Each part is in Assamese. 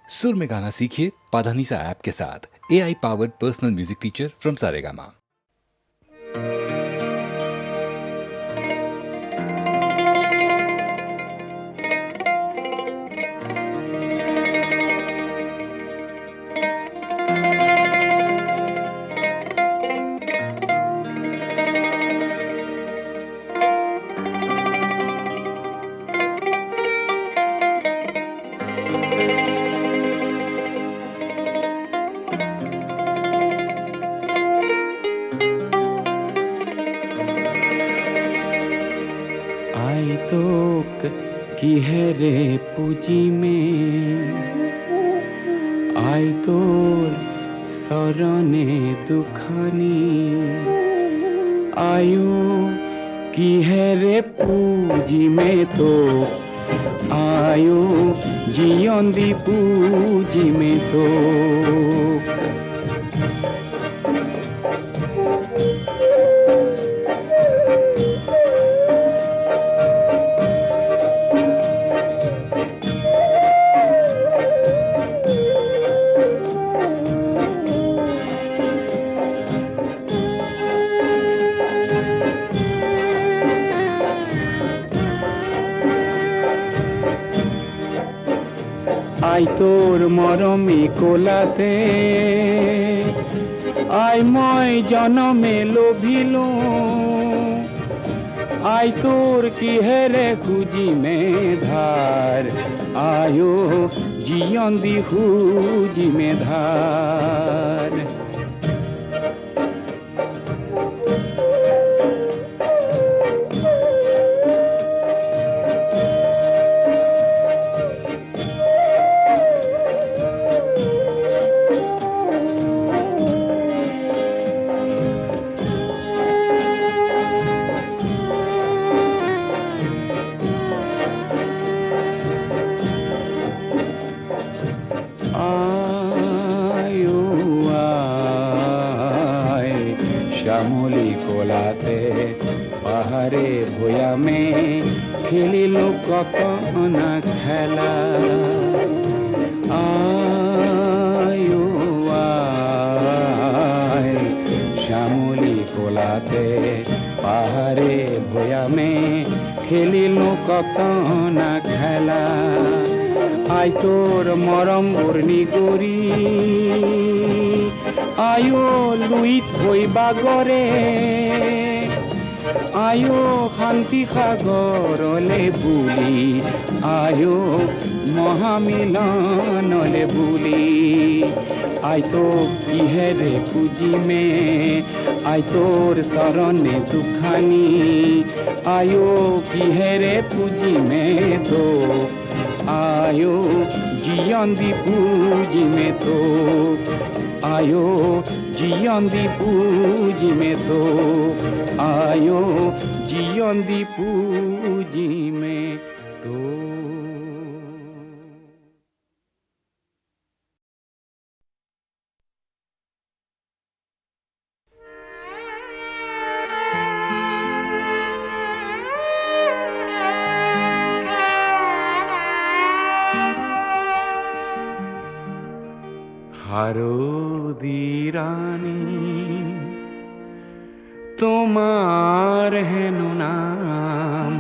सुर में गाना सीखिए पाधानीसा ऐप के साथ। AI powered personal music teacher from Saregama. তোক কি হেরে পুঁজি মে আয় তোর শরণে দুখানি আয়ো কি হেরে পুঁজি মে তো আয়ো জিয়ন্দি পুঁজি মে তো আই তোর মরমে কোলাতে আই মই জনমে লোভিল আই তোর কি হেরে খুঁজি মে ধার আয়ো জিয়ন্দি খুঁজি মে ধার শ্যামলি কোলাতে পাহাড়ে ভয়ামে খেলিল কত না খেলা আয়ো আয় শ্যামলি কোলাতে পাহাড়ে ভয়ামে খেলিল কত না খেলা আই তোর মরম বর্ণি গরি আয়ো লুইত হই বাগরে আয়ো শান্তি সাগরলে বুলি আয়ো মহামিলনলে বুলি আই তো কিহেরে পুঁজি মে আই তোর শরণে দুখানি আয়ো কিহেরে পুঁজি মে তো আয়ো জিয়ন্দি পুঁজি মে তো আয়ো জিয়ন্দি পুঁজি মে তো আয়ো জিয়ন্দি পুঁজি মে তো হারদি রানী তোমার হেন নাম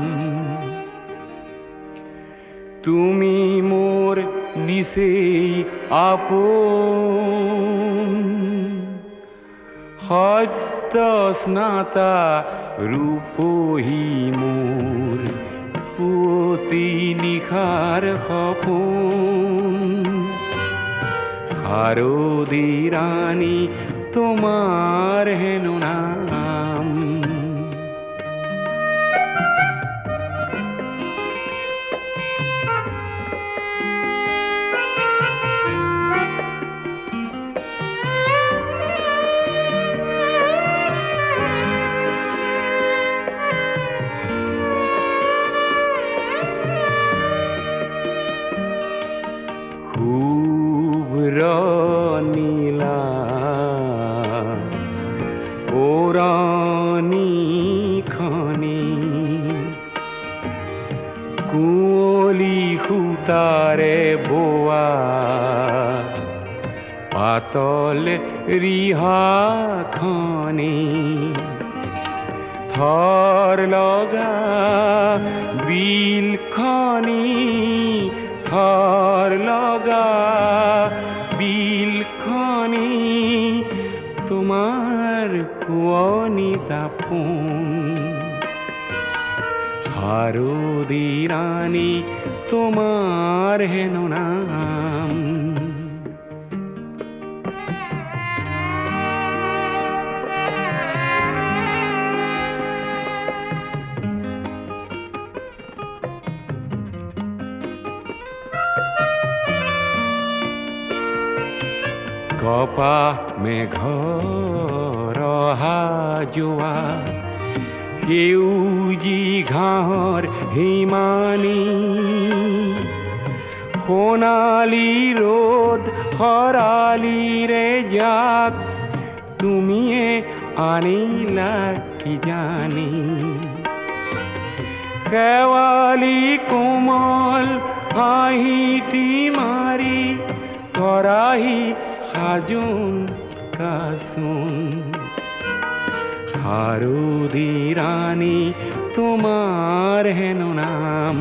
তুমি মোর নিশেই আপন সত্য স্নাতা রূপহী মোর পুতি নিশাৰ সপোন হাৰদি ৰানী তোমাৰ হেন নাম খুব নীলা ওৰানি খানি কুঁৱলী সূতাৰে বোৱা পাতল ৰিহাখনি থৰ লগা বিলখনি থৰ লগা বিলখনি তোমাৰ শুৱনি দাপোন হাৰুদি ৰাণী তোমাৰ হেনো নাম কপাহ মেঘৰ অহা যোৱা সেউজী ঘাঁহৰ হিমানী সোণালী ৰ'দ খৰালিৰে যাক তুমিয়ে আনিলা কিজানি শেৱালি কোমল হাঁহিটি মাৰি কৰাহি সাজোন কাচোন হাৰুদি ৰাণী তোমাৰ হেনো নাম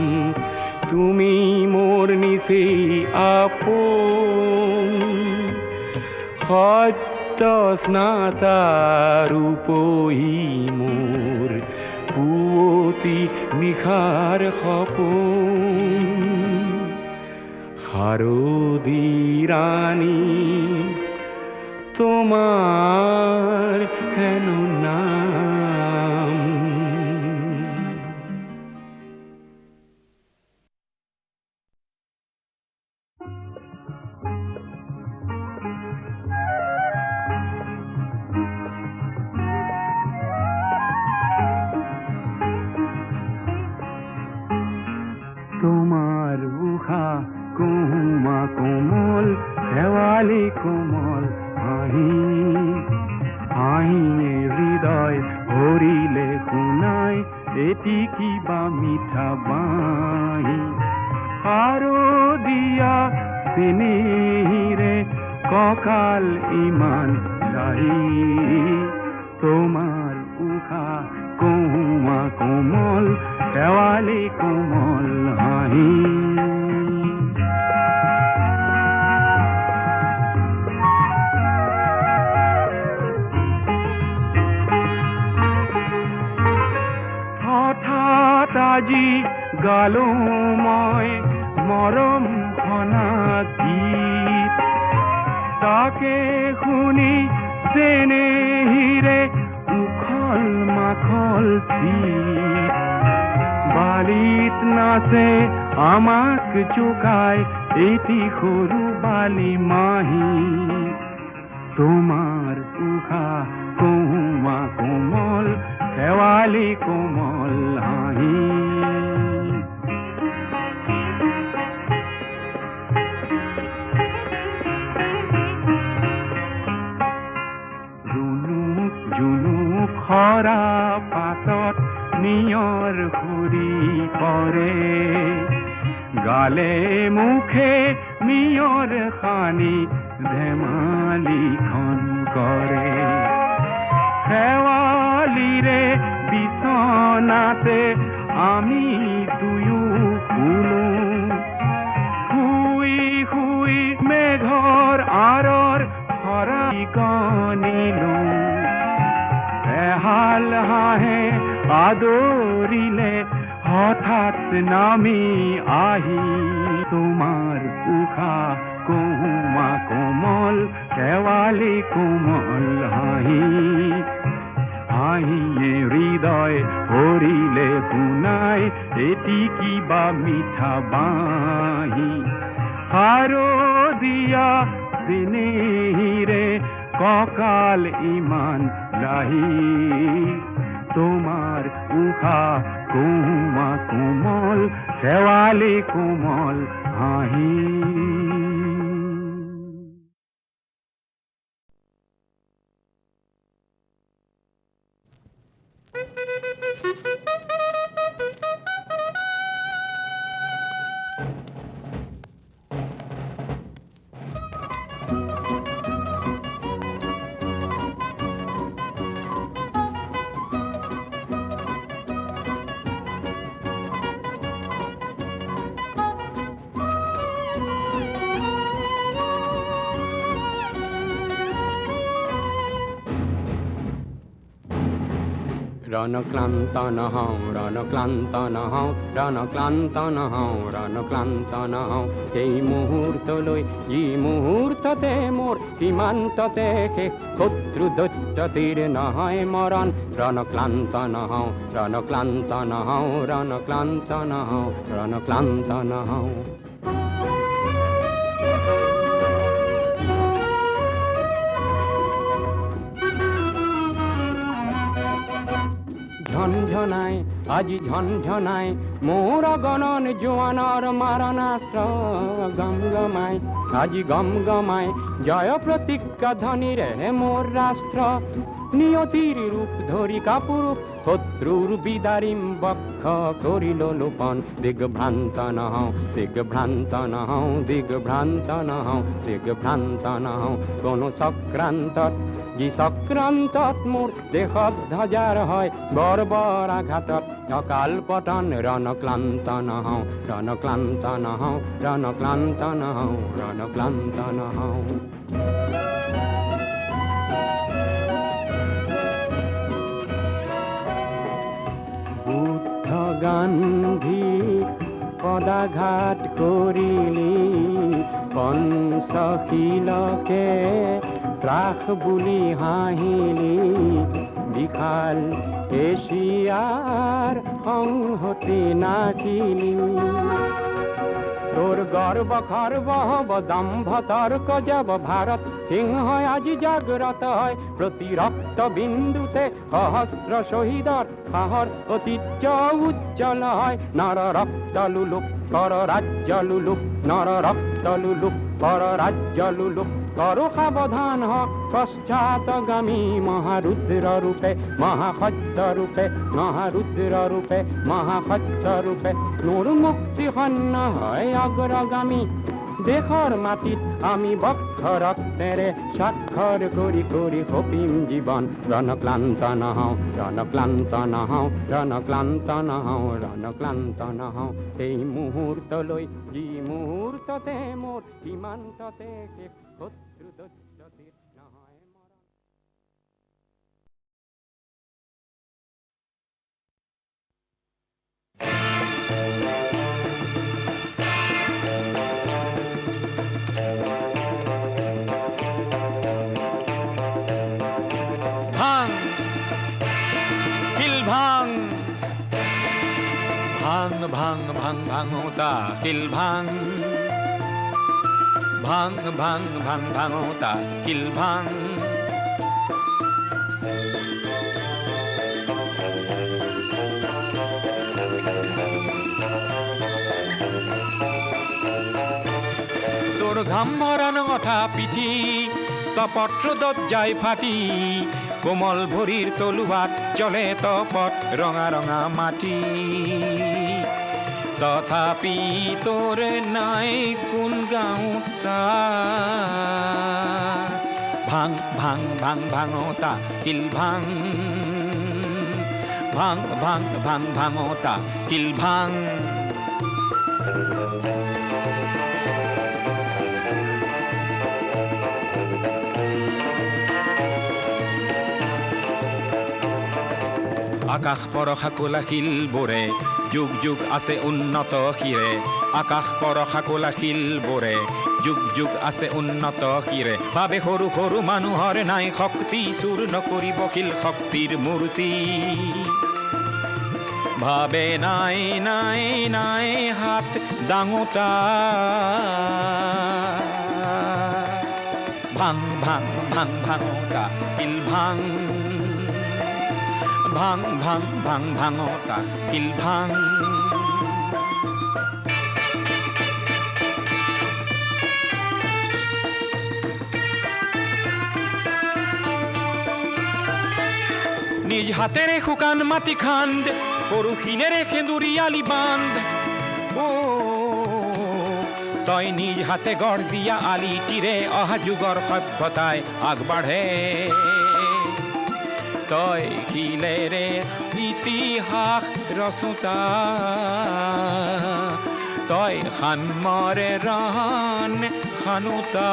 তুমি মোৰ নিচে আপোন সত্য স্নাতা ৰূপহী মোৰ পুৱতি নিশাৰ সপোন হাৰুদি ৰাণী তোমাৰ হেনো নাম তোমাৰ উষা কুমা কোমল শেৱালি কোমল হাঁহি হাঁহিয়ে হৃদয় ভৰিলে শুনাই এটি কিবা মিঠা বাঁহী শাৰদীয়া চেনেহিৰে কঁকাল ইমান লাহি তোমাৰ উষা কুমা কোমল শেৱালি কোমল হাঁহি আজি গালো মই মৰম ঘনা গীত তাকে শুনি চেনেহিৰে উখল মাখল চিত বালিত নাচে আমাক জোকাই এটি সৰু বালি মাহী তোমাৰ উষা কুমা কোমল শেৱালি কোমল হাঁহি ৰুণুক জুনুক খৰা পাতত নিয়ৰ সুৰি পৰে গালে মুখে নিয়ৰ সানি ধেমালিখন কৰে শেৱালিৰে বিচনাতে আমি দুয়ো শুনো শুই শুই মেঘৰ আঁৰৰ খৰালি গনিলো এহাল হাঁহে আদৰিলে হঠাৎ নামি আহি তোমাৰ উষা কুমা কোমল শেৱালি কোমল হাঁহি হাঁহিয়ে হৃদয় ভৰিলে শুনাই এটি কিবা মিঠা বাঁহী শাৰদীয়া চেনেহিৰে কঁকাল ইমান লাহি তোমাৰ উষা কুমা কোমল শেৱালি কোমল হাঁহি ৰণক্লান্ত নহওঁ ৰণক্লান্ত নহওঁ ৰণক্লান্ত নহওঁ ৰণক্লান্ত নহওঁ সেই মুহূৰ্তলৈ যি মুহূৰ্ততে মোৰ সীমান্ততে শেষ শত্ৰু দৈত্য তীৰ নহয় মৰণ ৰণক্লান্ত নহওঁ ৰণক্লান্ত নহওঁ ৰণক্লান্ত নহওঁ ৰণক্লান্ত নহওঁ ঝনঝনাই আজি ঝনঝনাই মোৰ গণন জোৱানৰ মাৰণাস্ত্ৰ গমগমাই আজি গমগমাই জয় প্ৰতিজ্ঞা ধ্বনিৰে মোৰ ৰাষ্ট্ৰ নিয়তিৰ ৰূপ ধৰি কাপুৰুষ শত্ৰুৰ বিদাৰিম বক্ষ কৰিল লোপন দিগভ্ৰান্ত নহওঁ দিগভ্ৰান্ত নহওঁ দিগভ্ৰান্ত নহওঁ দিগভ্ৰান্ত নহওঁ কোনো চক্ৰান্তত যি চক্ৰান্তত মোৰ দেশত ধ্বজাৰ হয় বৰ্বৰ আঘাতত অকাল পতন ৰণক্লান্ত নহওঁ ৰণক্লান্ত নহওঁ ৰণক্লান্ত নহওঁ ৰণক্লান্ত নহওঁ বুদ্ধ গান্ধী পদাঘাত কৰিলি পঞ্চশীলকে ত্ৰাস বুলি হাঁহিলি বিশাল এছিয়াৰ সংহতি নাচিলি তোৰ গৰ্ব খৰ্ব হব দম্ভ তৰ্ক যাব ভাৰত সিংহ আজি জাগ্ৰত হয় প্ৰতি ৰক্ত বিন্দুতে সহস্ৰ শ্বহীদৰ সাহৰ ঐতিহ্য উজ্জ্বল হয় নৰ ৰক্ত লুলুক কৰ ৰাজ্য লুলুক নৰ ৰক্ত লুলুক কৰ ৰাজ্য লুলুক কৰো সাৱধান হওক পশ্চাতগামী মহাৰুদ্ৰ ৰূপে মহাসত্য ৰূপে মহাৰুদ্ৰ ৰূপে মহাসত্য ৰূপে মোৰ মুক্তি সন্ন হয় অগ্ৰগামী দেশৰ মাটিত আমি বক্ষ ৰক্তেৰে স্বাক্ষৰ কৰি কৰি সপিম জীৱন ৰণক্লান্ত নহওঁ ৰণক্লান্ত নহওঁ ৰণক্লান্ত নহওঁ ৰণক্লান্ত নহওঁ এই মুহূৰ্তলৈ যি মুহূৰ্ততে মোৰ সীমান্ততে শেষ শত্ৰু দৈত্য তীৰ নহয় মৰণ ভাং হিল ভাং ভাং ভাং ভাং ভাঙোতা হিল ভাং ভাং ভাং ভাং ভাঙোতা হিল ভাং তোর ঘাম ভরানো ওঠা পিঠি তপত্র দজ্জায় ফাটি কোমল ভরির তলুয়াত চলে তপত রঙা রঙা মাটি তথাপি তোর নাই কোন গাঁওতা ভাং ভাং ভাং ভাঙোতা কিল ভাং ভাং ভাং ভাং ভাঙোতা কিল ভাং আকাশ পৰশা কোলা শিল বোৰে যুগ যুগ আছে উন্নত শিৰে আকাশ পৰশা কোলা শিল বোৰে যুগ যুগ আছে উন্নত শিৰে ভাবে সৰু সৰু মানুহৰ নাই শক্তি চুৰ নকৰিব শিল শক্তিৰ মূৰ্তি ভাবে নাই নাই নাই হাত ডাঙোতা ভাং ভাং ভাং ভাঙোতা শিল ভাং ভাং ভাং ভাং ভাঙোতা কিল ভাং নিজ হাতেৰে শুকান মাটি খান্দ পৰশিনেৰে সেন্দুৰীয়ালি বান্ধ ও তই নিজ হাতে গঢ় দিয়া আলিটিৰে অহা যুগৰ সভ্যতাই আগবাঢ়ে তই শিলেৰে ইতিহাস ৰচোতা তই খানমৰে ৰণ খানোতা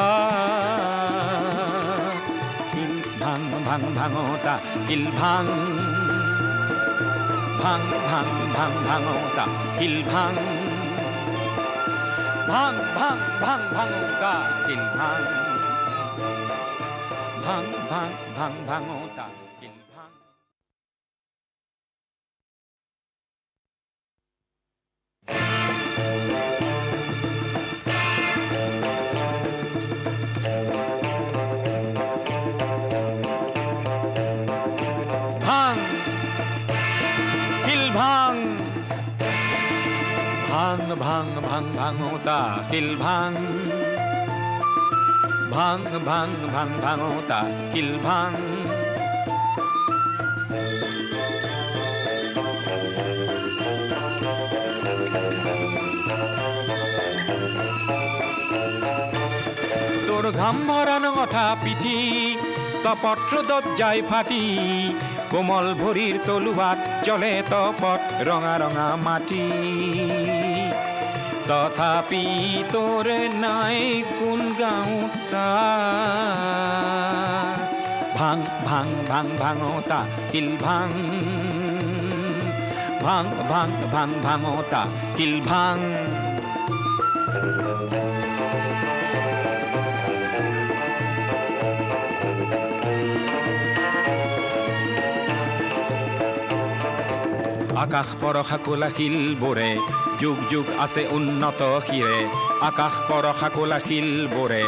কিল ভাং ভাং ভাঙোতা কিল ভাং ভাং ভাং ভাং ভাঙোতা হিল ভাং ভাং ভাং ভাং ভাঙোতা হিল ভাং ভাং ভাং ভাং ভাঙোতা হিল ভাং ভাং হিল ভাং ভাং ভাং ভাং ভাঙোতা হিল ভাং ভাং ভাং ভাং ভাঙোতা হিল ভাং তোর ঘাম ভরানো ওঠা পিঠি তপত্র দজ্জায় ফাটি কোমল ভরির তলুয়াত চলে তপট রঙা রঙা মাটি তথাপি তোর নাই কোন গাঁওতা ভাং ভাং ভাং ভাঙোতা হিল ভাং ভাং ভাং ভাং ভাঙোতা হিল ভাং আকাশ পরশা কোলা শিল বোৰে যুগ যুগ আছে উন্নত শিৰে আকাশ পৰশা কোলা শিল বোৰে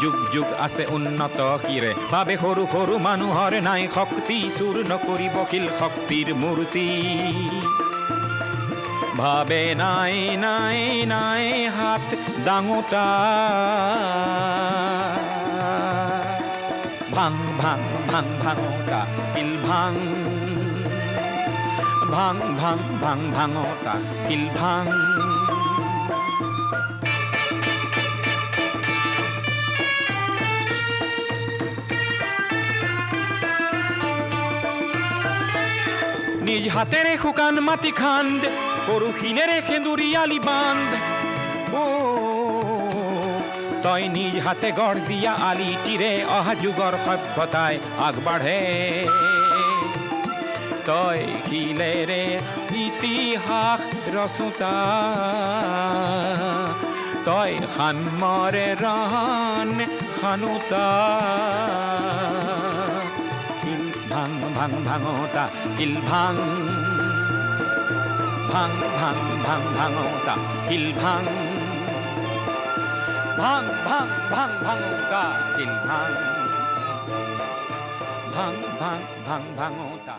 যুগ যুগ আছে উন্নত শিৰে ভাবে সৰু সৰু মানুহৰ নাই শক্তি চুৰ নকৰিব শিল শক্তিৰ মূৰ্তি ভাবে নাই নাই নাই হাত ডাঙোতা ভাং ভাং ভাং ভাঙোতা শিল ভাং ভাং ভাং ভাং ভাঙোতা হিল ভাং নিজ হাতেৰে শুকান মাটি খান্দ পৰশিনেৰে সেন্দুৰীয়ালি বান্ধ ও তই নিজ হাতে গঢ় দিয়া আলিটিৰে অহা যুগৰ সভ্যতাই আগবাঢ়ে তই শিলেৰে ইতিহাস ৰচোতা তই খানমৰে ৰণ খানোতা হিল ভাং ভাং ভাঙোতা হিল ভাং ভাং ভাং ভাং ভাঙোতা হিল ভাং ভাং ভাং ভাং ভাঙোতা হিল ভাং ভাং ভাং ভাং ভাঙোতা